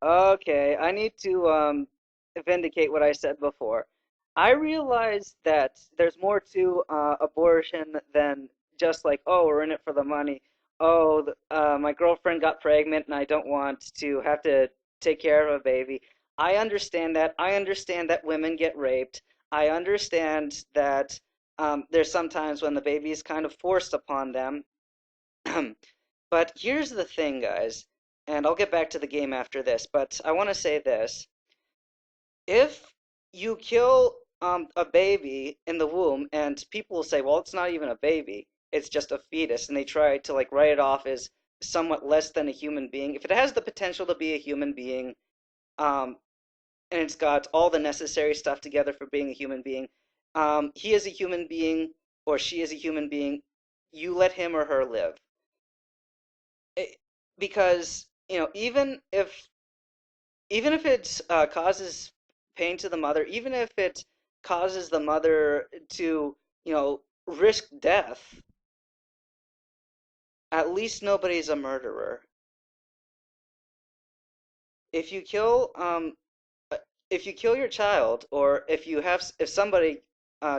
Okay, I need to vindicate what I said before. I realize that there's more to abortion than just like, oh, we're in it for the money. Oh, my girlfriend got pregnant and I don't want to have to take care of a baby. I understand that. I understand that women get raped. I understand that there's sometimes when the baby is kind of forced upon them. But here's the thing, guys, and I'll get back to the game after this, but I want to say this. If you kill a baby in the womb, and people will say, well, it's not even a baby, it's just a fetus, and they try to like write it off as somewhat less than a human being. If it has the potential to be a human being, um, and it's got all the necessary stuff together for being a human being, he is a human being or she is a human being, you let him or her live. It, because even if it causes pain to the mother, even if it causes the mother to risk death, at least nobody's a murderer. If you kill uh, if you kill your child, or if somebody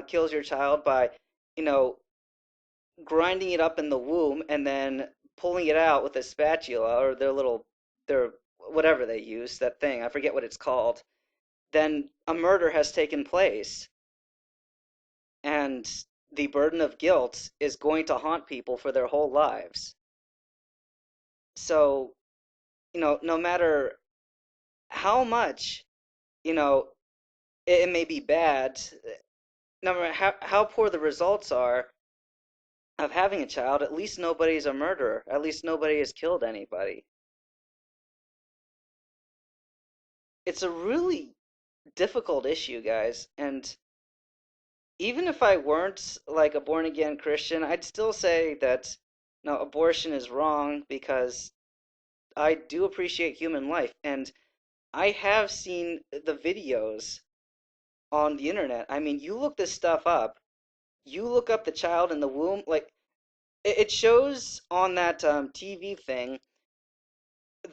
kills your child by you know grinding it up in the womb and then pulling it out with a spatula or their whatever they use, that thing, I forget what it's called, then a murder has taken place, and the burden of guilt is going to haunt people for their whole lives. So, no matter how much, you know, it may be bad, no matter how poor the results are of having a child, at least nobody's a murderer. At least nobody has killed anybody. It's a really difficult issue, guys, and even if I weren't like a born again Christian, I'd still say that no, abortion is wrong because I do appreciate human life, and I have seen the videos on the internet. I mean, you look this stuff up, you look up the child in the womb, like it shows on that TV thing,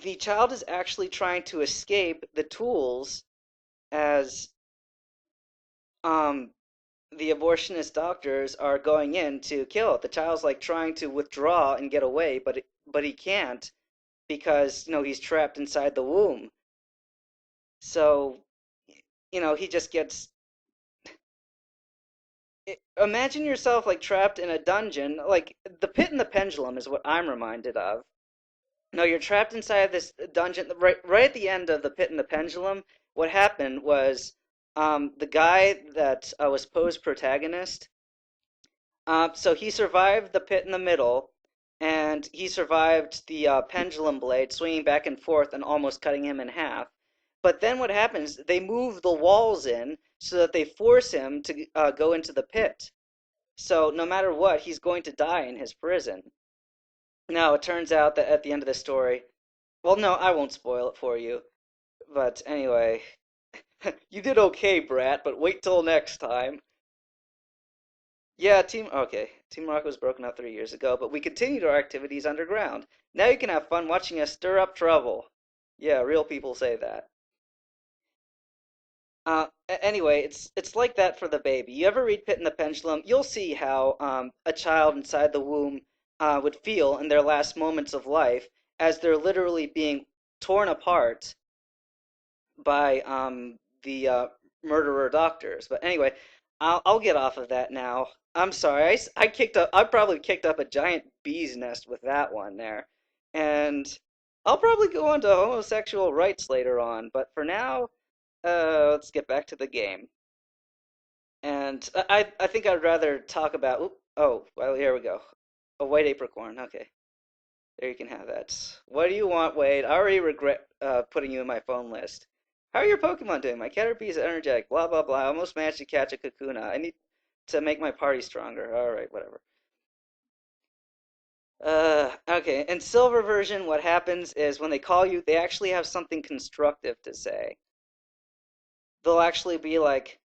the child is actually trying to escape the tools as um the abortionist doctors are going in to kill it. The child's like trying to withdraw and get away, but he can't because he's trapped inside the womb. So he just gets. Imagine yourself like trapped in a dungeon, like the pit and the pendulum is what I'm reminded of. No, you're trapped inside this dungeon. Right at the end of the pit and the pendulum, what happened was the guy that was Poe's protagonist. So he survived the pit in the middle, and he survived the pendulum blade swinging back and forth and almost cutting him in half. But then what happens? They move the walls in so that they force him to go into the pit. So no matter what, he's going to die in his prison. Now, it turns out that at the end of the story, well, no, I won't spoil it for you. But anyway, you did okay, Brat, but wait till next time. Yeah, Team Rocket was broken up 3 years ago, but we continued our activities underground. Now you can have fun watching us stir up trouble. Yeah, real people say that. Anyway, it's like that for the baby. You ever read Pit and the Pendulum? You'll see how a child inside the womb would feel in their last moments of life as they're literally being torn apart by the murderer doctors. But anyway, I'll get off of that now. I'm sorry. I probably kicked up a giant bee's nest with that one there, and I'll probably go on to homosexual rights later on. But for now, let's get back to the game. And I think I'd rather talk about. Oh, well, here we go. A white apricorn. Okay, there you can have that. What do you want, Wade? I already regret putting you in my phone list. How are your Pokemon doing? My Caterpie is energetic. Blah blah blah. I almost managed to catch a Kakuna. I need to make my party stronger. All right, whatever. Okay. In silver version, what happens is when they call you, they actually have something constructive to say. They'll actually be like,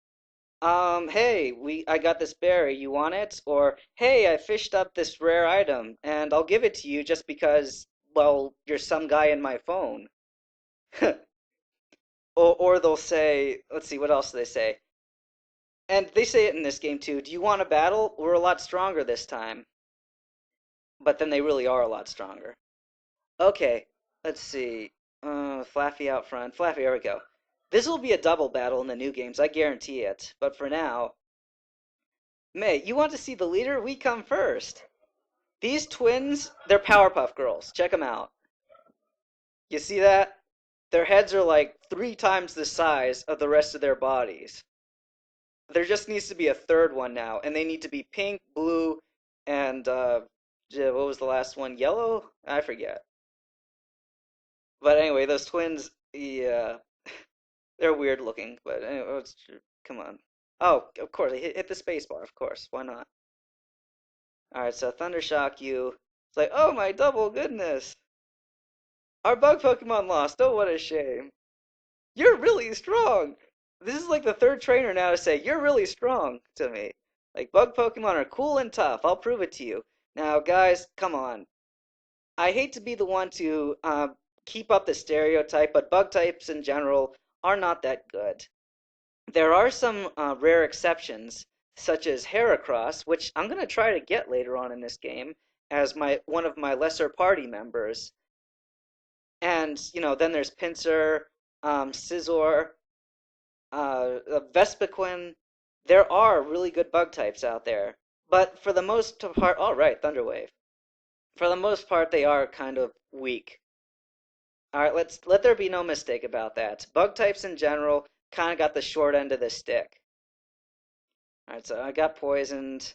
hey, I got this berry, you want it? Or, hey, I fished up this rare item, and I'll give it to you just because, well, you're some guy in my phone. or they'll say, let's see, what else do they say? And they say it in this game too. Do you want a battle? We're a lot stronger this time. But then they really are a lot stronger. Okay, let's see. Flaffy out front. Flaffy, here we go. This will be a double battle in the new games, I guarantee it. But for now, May, you want to see the leader? We come first. These twins, they're Powerpuff Girls. Check them out. You see that? Their heads are like 3 times the size of the rest of their bodies. There just needs to be a third one now, and they need to be pink, blue, and what was the last one? Yellow? I forget. But anyway, those twins, yeah, they're weird looking. But anyway, come on. Oh, of course, hit the space bar. Of course, why not? All right, so Thundershock you. It's like, oh my double goodness, our bug Pokemon lost. Oh, what a shame. You're really strong. This is like the third trainer now to say you're really strong to me. Like bug Pokemon are cool and tough. I'll prove it to you. Now, guys, come on. I hate to be the one to keep up the stereotype, but bug types in general are not that good. There are some rare exceptions, such as Heracross, which I'm going to try to get later on in this game as one of my lesser party members. And, then there's Pinsir, Scizor, Vespiquen. There are really good bug types out there. But for the most part, all right, Thunderwave. For the most part, they are kind of weak. All right, let there be no mistake about that. Bug types in general kind of got the short end of the stick. All right, so I got poisoned.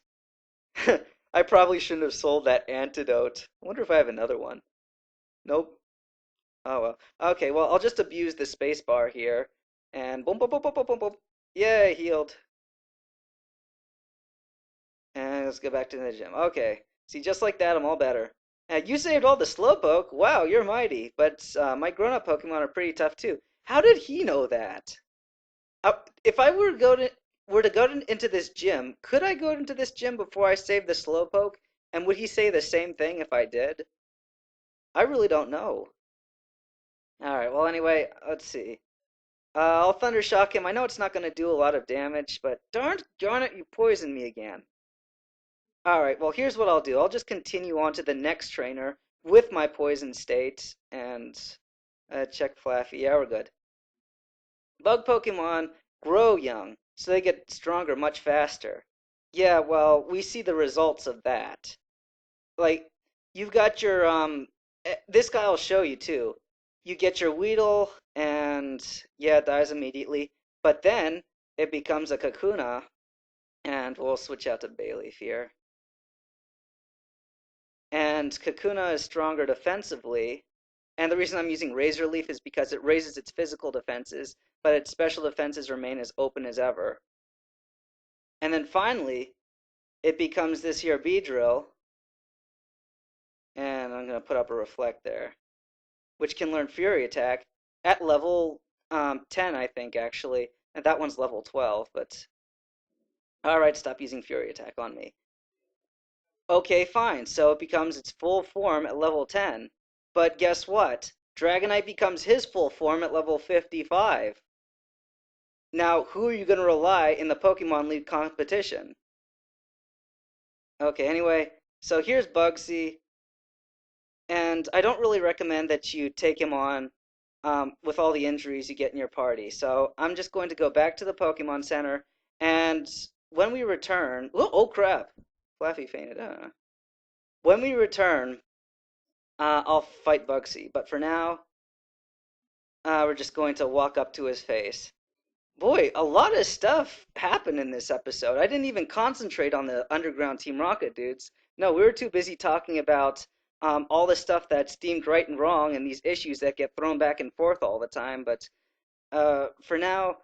I probably shouldn't have sold that antidote. I wonder if I have another one. Nope. Oh well. Okay, well I'll just abuse the space bar here, and boom, boom, boom, boom, boom, boom, boom. Yay, healed. And let's go back to the gym. Okay. See, just like that, I'm all better. You saved all the Slowpoke. Wow, you're mighty. But my grown-up Pokemon are pretty tough too. How did he know that? If I into this gym, could I go into this gym before I save the Slowpoke? And would he say the same thing if I did? I really don't know. All right. Well, anyway, let's see. I'll Thunder Shock him. I know it's not going to do a lot of damage, but darn it, you poisoned me again. Alright, well here's what I'll do. I'll just continue on to the next trainer with my poison state and check Flaffy. Yeah, we're good. Bug Pokemon grow young, so they get stronger much faster. Yeah, well, we see the results of that. Like, you've got your, this guy will show you too. You get your Weedle, and yeah, it dies immediately. But then, it becomes a Kakuna, and we'll switch out to Bayleaf here. And Kakuna is stronger defensively. And the reason I'm using Razor Leaf is because it raises its physical defenses, but its special defenses remain as open as ever. And then finally, it becomes this here Beedrill, and I'm going to put up a Reflect there, which can learn Fury Attack at level 10, I think, actually. And that one's level 12, but... Alright, stop using Fury Attack on me. Okay, fine, so it becomes its full form at level 10. But guess what? Dragonite becomes his full form at level 55. Now, who are you going to rely in the Pokemon League competition? Okay, anyway, so here's Bugsy, and I don't really recommend that you take him on with all the injuries you get in your party. So I'm just going to go back to the Pokemon Center, and when we return... Oh crap! Flaffy fainted. When we return, I'll fight Bugsy, but for now, we're just going to walk up to his face. Boy, a lot of stuff happened in this episode. I didn't even concentrate on the Underground Team Rocket dudes. No, we were too busy talking about all the stuff that's deemed right and wrong and these issues that get thrown back and forth all the time. But for now,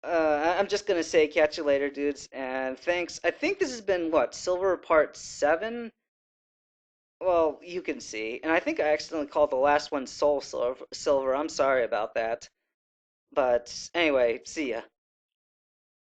I'm just going to say catch you later, dudes, and thanks. I think this has been, what, Silver Part 7? Well, you can see. And I think I accidentally called the last one Soul Silver. I'm sorry about that. But anyway, see ya.